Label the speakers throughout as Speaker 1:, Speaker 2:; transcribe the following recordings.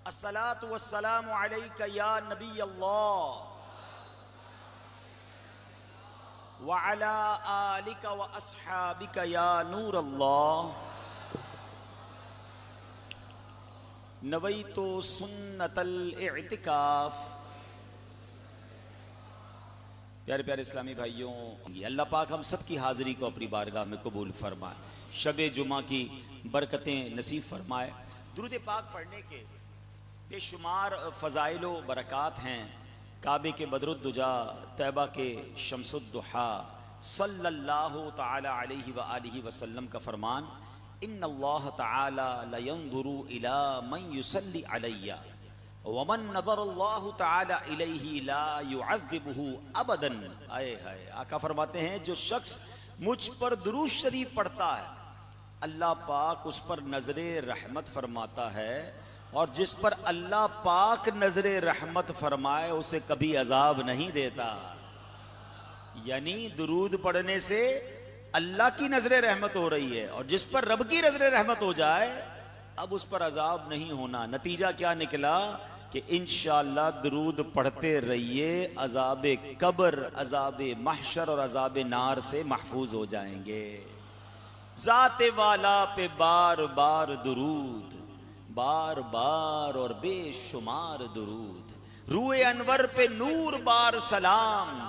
Speaker 1: الصلاۃ والسلام علیک یا نبی اللہ وعلی آلک واصحابک یا نور اللہ نویت سنت الاعتکاف۔ پیارے پیارے اسلامی بھائیوں، اللہ پاک ہم سب کی حاضری کو اپنی بارگاہ میں قبول فرمائے، شب جمعہ کی برکتیں نصیب فرمائے۔ درود پاک پڑھنے کے بے شمار فضائل و برکات ہیں۔ کعبے کے بدر الدجا، طیبہ کے شمس الضحیٰ، صلی اللہ تعالی علیہ وآلہ وسلم کا فرمان، ان اللہ تعالی لینظر الی من یصلی علی ومن نظر اللہ تعالی الیہ لا یعذبہ ابدا۔ آئے ہائے، آقا فرماتے ہیں جو شخص مجھ پر درود شریف پڑھتا ہے اللہ پاک اس پر نظر رحمت فرماتا ہے، اور جس پر اللہ پاک نظر رحمت فرمائے اسے کبھی عذاب نہیں دیتا۔ یعنی درود پڑھنے سے اللہ کی نظر رحمت ہو رہی ہے، اور جس پر رب کی نظر رحمت ہو جائے اب اس پر عذاب نہیں ہونا۔ نتیجہ کیا نکلا کہ انشاءاللہ درود پڑھتے رہیے، عذاب قبر، عذاب محشر اور عذاب نار سے محفوظ ہو جائیں گے۔ ذات والا پہ بار بار درود، بار بار اور بے شمار درود، روئے انور پہ نور بار سلام،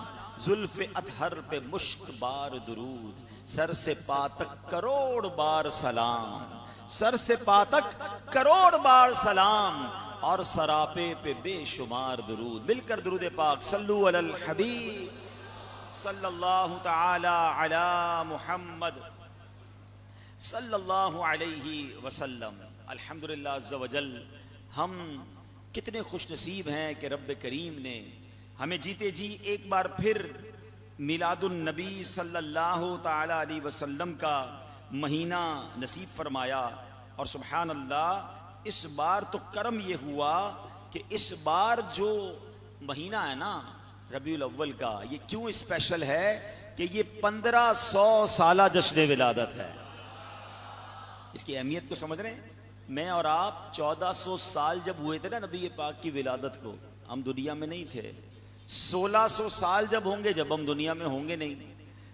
Speaker 1: زلف اطہر پہ مشک بار درود، سر سے پا تک کروڑ بار سلام، سر سے پا تک کروڑ بار سلام، اور سراپے پہ بے شمار درود۔ مل کر درود پاک صلو علی الحبیب صلی اللہ تعالی علی محمد صلی اللہ علیہ وسلم۔ الحمدللہ عز وجل، ہم کتنے خوش نصیب ہیں کہ رب کریم نے ہمیں جیتے جی ایک بار پھر میلاد النبی صلی اللہ تعالی علیہ وسلم کا مہینہ نصیب فرمایا۔ اور سبحان اللہ، اس بار تو کرم یہ ہوا کہ اس بار جو مہینہ ہے نا ربیع الاول کا، یہ کیوں اسپیشل ہے کہ یہ 1500 سالہ جشن ولادت ہے۔ اس کی اہمیت کو سمجھ رہے ہیں؟ میں اور آپ 1400 سال جب ہوئے تھے نا نبی پاک کی ولادت کو، ہم دنیا میں نہیں تھے۔ 1600 سال جب ہوں گے جب ہم دنیا میں ہوں گے نہیں،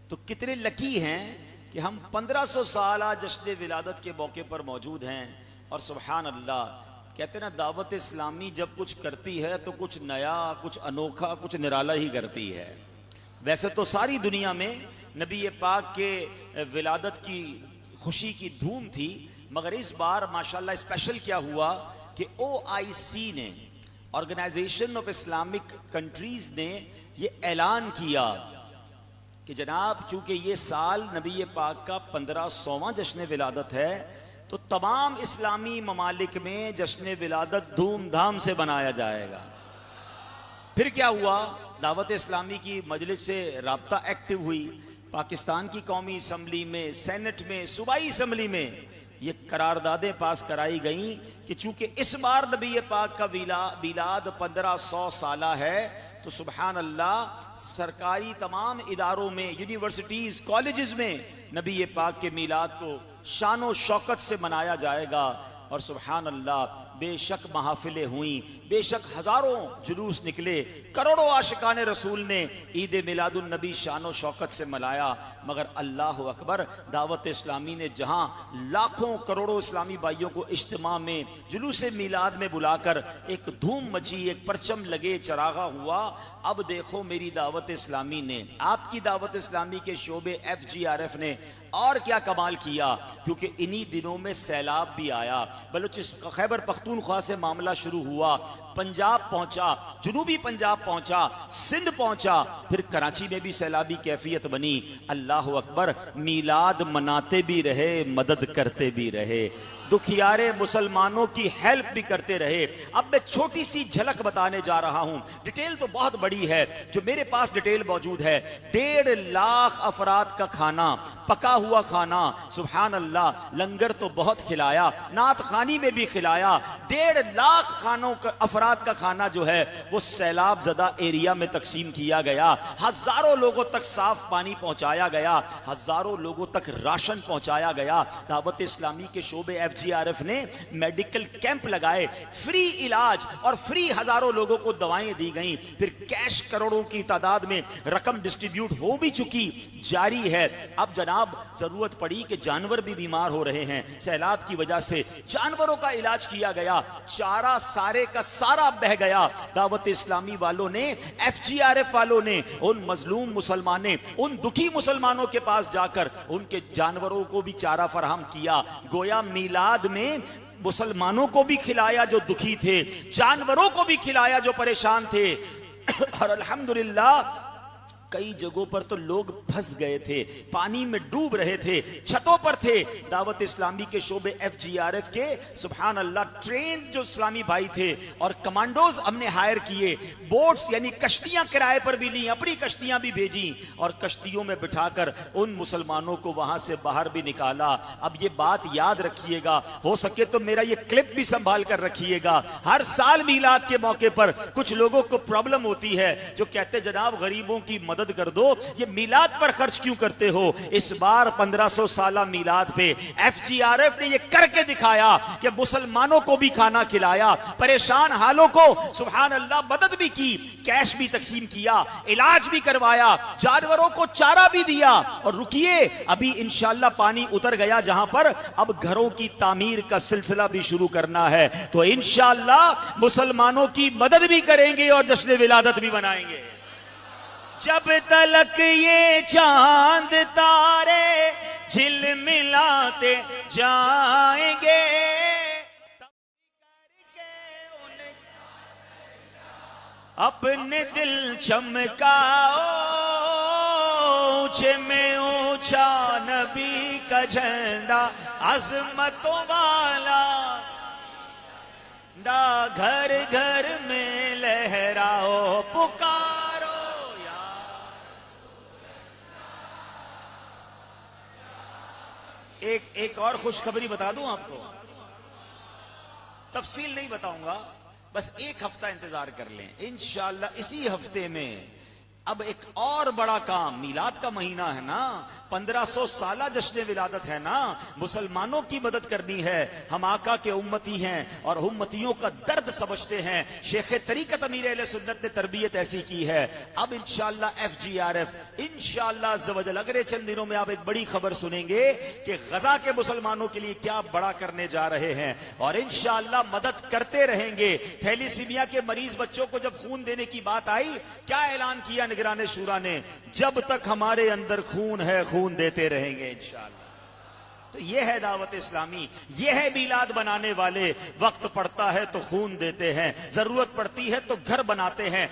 Speaker 1: تو کتنے لکی ہیں کہ ہم 1500 سالہ جشن ولادت کے موقع پر موجود ہیں۔ اور سبحان اللہ، کہتے ہیں نا دعوت اسلامی جب کچھ کرتی ہے تو کچھ نیا، کچھ انوکھا، کچھ نرالا ہی کرتی ہے۔ ویسے تو ساری دنیا میں نبی پاک کے ولادت کی خوشی کی دھوم تھی، مگر اس بار ماشاءاللہ اسپیشل کیا ہوا کہ OIC نے، آرگنائزیشن آف اسلامک کنٹریز نے یہ اعلان کیا کہ جناب چونکہ یہ سال نبی پاک کا 1500واں جشن ولادت ہے، تو تمام اسلامی ممالک میں جشن ولادت دھوم دھام سے منایا جائے گا۔ پھر کیا ہوا، دعوت اسلامی کی مجلس سے رابطہ ایکٹیو ہوئی، پاکستان کی قومی اسمبلی میں، سینٹ میں، صوبائی اسمبلی میں یہ قراردادیں پاس کرائی گئیں کہ چونکہ اس بار نبی پاک کا میلاد 1500 سالہ ہے، تو سبحان اللہ سرکاری تمام اداروں میں، یونیورسٹیز، کالجز میں نبی پاک کے میلاد کو شان و شوکت سے منایا جائے گا۔ اور سبحان اللہ، بے شک محافلیں ہوئیں، بے شک ہزاروں جلوس نکلے، کروڑوں عاشقان رسول نے عید میلاد النبی شان و شوکت سے منایا۔ مگر اللہ اکبر، دعوت اسلامی نے جہاں لاکھوں کروڑوں اسلامی بھائیوں کو اجتماع میں جلوس میلاد میں بلا کر ایک دھوم مچی، ایک پرچم لگے، چراغا ہوا، اب دیکھو میری دعوت اسلامی نے، آپ کی دعوت اسلامی کے شعبے FGRF نے اور کیا کمال کیا، کیونکہ انہی دنوں میں سیلاب بھی آیا۔ خیبر پختونخوا سے معاملہ شروع ہوا، پنجاب پہنچا، جنوبی پنجاب پہنچا، سندھ پہنچا، پھر کراچی میں بھی سیلابی کیفیت بنی۔ اللہ اکبر، میلاد مناتے بھی رہے، مدد کرتے بھی رہے، دکھیارے مسلمانوں کی ہیلپ بھی کرتے رہے۔ اب میں چھوٹی سی جھلک بتانے جا رہا ہوں، ڈیٹیل تو بہت بڑی ہے، جو میرے پاس ڈیٹیل موجود ہے۔ 1.5 لاکھ افراد کا کھانا، پکا ہوا کھانا، سبحان اللہ، لنگر تو بہت کھلایا، نعت خوانی میں بھی کھلایا۔ 1.5 لاکھ افراد کا کھانا جو ہے وہ سیلاب زدہ ایریا میں تقسیم کیا گیا، ہزاروں لوگوں تک صاف پانی پہنچایا گیا، ہزاروں لوگوں تک راشن پہنچایا گیا۔ دعوت اسلامی کے شعبے FGRF نے میڈیکل کیمپ لگائے, فری علاج اور فری ہزاروں لوگوں کو دوائیں دی گئیں, پھر کیش کروڑوں کی تعداد میں رقم ڈسٹریبیوٹ ہو بھی چکی, جاری ہے. اب جناب ضرورت پڑی کہ جانور بھی بیمار ہو رہے ہیں سیلاب کی وجہ سے, جانوروں کا علاج کیا گیا, چارہ سارے کا سارا بہ گیا. دعوت اسلامی والوں نے, FGRF والوں نے ان مظلوم مسلمانوں, ان دکھی مسلمانوں کے پاس جا کر ان کے جانوروں کو بھی چارہ فراہم کیا. گویا میلاد میں مسلمانوں کو بھی کھلایا جو دکھی تھے, جانوروں کو بھی کھلایا جو پریشان تھے. اور الحمدللہ کئی جگہوں پر تو لوگ پھنس گئے تھے, پانی میں ڈوب رہے تھے, چھتوں پر تھے. دعوت اسلامی کے شعبے FGRF کے سبحان اللہ ٹرین جو اسلامی بھائی تھے اور کمانڈوز ہم نے ہائر کیے, بوٹس یعنی کشتیاں کرائے پر بھی لیں, اپنی کشتیاں بھی بھیجی اور کشتیوں میں بٹھا کر ان مسلمانوں کو وہاں سے باہر بھی نکالا. اب یہ بات یاد رکھیے گا, ہو سکے تو میرا یہ کلپ بھی سنبھال کر رکھیے گا. ہر سال میلاد کے موقع پر کچھ لوگوں کو پرابلم ہوتی ہے جو کہتے جناب غریبوں کی مدد کر دو, یہ میلاد پر خرچ کیوں کرتے ہو. اس بار 1500 سالہ میلاد پہ FGRF نے یہ کر کے دکھایا کہ مسلمانوں کو بھی کھانا کھلایا, پریشان حالوں کو سبحان اللہ مدد بھی کی, کیش بھی تقسیم کیا, علاج بھی کروایا, جانوروں کو چارہ بھی دیا. اور رکیے ابھی انشاءاللہ پانی اتر گیا جہاں پر, اب گھروں کی تعمیر کا سلسلہ بھی شروع کرنا ہے, تو انشاءاللہ مسلمانوں کی مدد بھی کریں گے اور جشن ولادت بھی منائیں گے. جب تلک یہ چاند تارے جھلملاتے جائیں گے, اپنے دل چمکاؤ, اونچے میں اونچا نبی کا جھنڈا عظمتوں والا, گھر گھر میں لہراؤ پکارو. ایک اور خوشخبری بتا دوں آپ کو, تفصیل نہیں بتاؤں گا, بس ایک ہفتہ انتظار کر لیں, انشاءاللہ اسی ہفتے میں اب ایک اور بڑا کام, میلاد کا مہینہ ہے نا, 1500 سالہ جشن ولادت ہے نا, مسلمانوں کی مدد کرنی ہے. ہم آقا کے امتی ہیں اور امتیوں کا درد سمجھتے ہیں. شیخ طریقت امیر اہل سنت نے تربیت ایسی کی ہے. اب انشاءاللہ FGRF انشاءاللہ عز و جل اگلے چند دنوں میں آپ ایک بڑی خبر سنیں گے کہ غزہ کے مسلمانوں کے لیے کیا بڑا کرنے جا رہے ہیں, اور انشاءاللہ مدد کرتے رہیں گے. تھیلیسیمیا کے مریض بچوں کو جب خون دینے کی بات آئی, کیا اعلان کیا نگران شورا نے, جب تک ہمارے اندر خون ہے خون دیتے رہیں گے انشاءاللہ. تو یہ ہے دعوت اسلامی, یہ ہے میلاد بنانے والے. وقت پڑتا ہے تو خون دیتے ہیں, ضرورت پڑتی ہے تو گھر بناتے ہیں,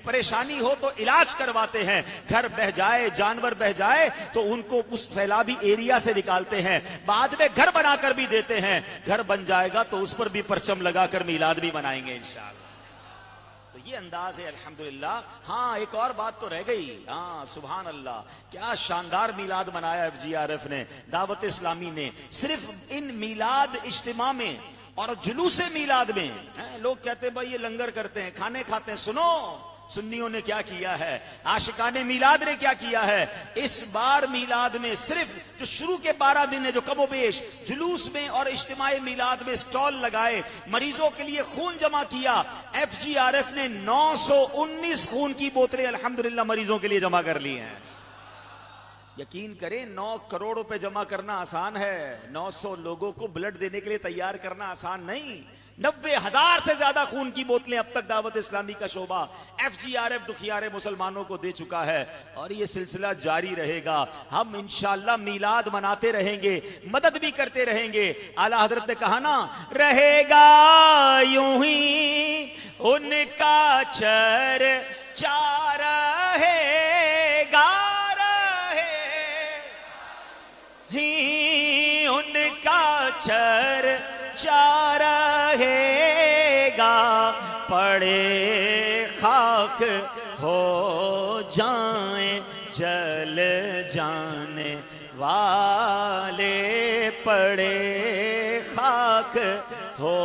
Speaker 1: پریشانی ہو تو علاج کرواتے ہیں, گھر بہ جائے جانور بہ جائے تو ان کو اس سیلابی ایریا سے نکالتے ہیں, بعد میں گھر بنا کر بھی دیتے ہیں. گھر بن جائے گا تو اس پر بھی پرچم لگا کر میلاد بھی منائیں گے انشاءاللہ. تو یہ انداز ہے الحمدللہ. ہاں ایک اور بات تو رہ گئی, ہاں سبحان اللہ, کیا شاندار میلاد منایا FGRF نے, دعوت اسلامی نے. صرف ان میلاد اجتماع میں اور جلوس میلاد میں لوگ کہتے ہیں بھائی یہ لنگر کرتے ہیں, کھانے کھاتے ہیں. سنو سنیوں نے کیا کیا ہے, عاشقان میلاد نے کیا کیا ہے. اس بار میلاد میں صرف جو شروع کے 12 دن ہے, جو کم و بیش جلوس میں اور اجتماع میلاد میں سٹال لگائے, مریضوں کے لیے خون جمع کیا. FGRF نے 919 خون کی بوتلیں الحمدللہ مریضوں کے لیے جمع کر لی ہیں. یقین کریں 9 کروڑ روپے جمع کرنا آسان ہے, 900 لوگوں کو بلڈ دینے کے لیے تیار کرنا آسان نہیں. 90,000 سے زیادہ خون کی بوتلیں اب تک دعوت اسلامی کا شعبہ FGRF دکھیارے مسلمانوں کو دے چکا ہے, اور یہ سلسلہ جاری رہے گا. ہم انشاءاللہ میلاد مناتے رہیں گے, مدد بھی کرتے رہیں گے. اعلیٰ حضرت نے کہا نا, رہے گا یوں ہی ان کا چرچا رہے گا, ہی ان کا چرچا رہے گا. پڑے خاک ہو جائیں جل جانے والے, پڑے خاک ہو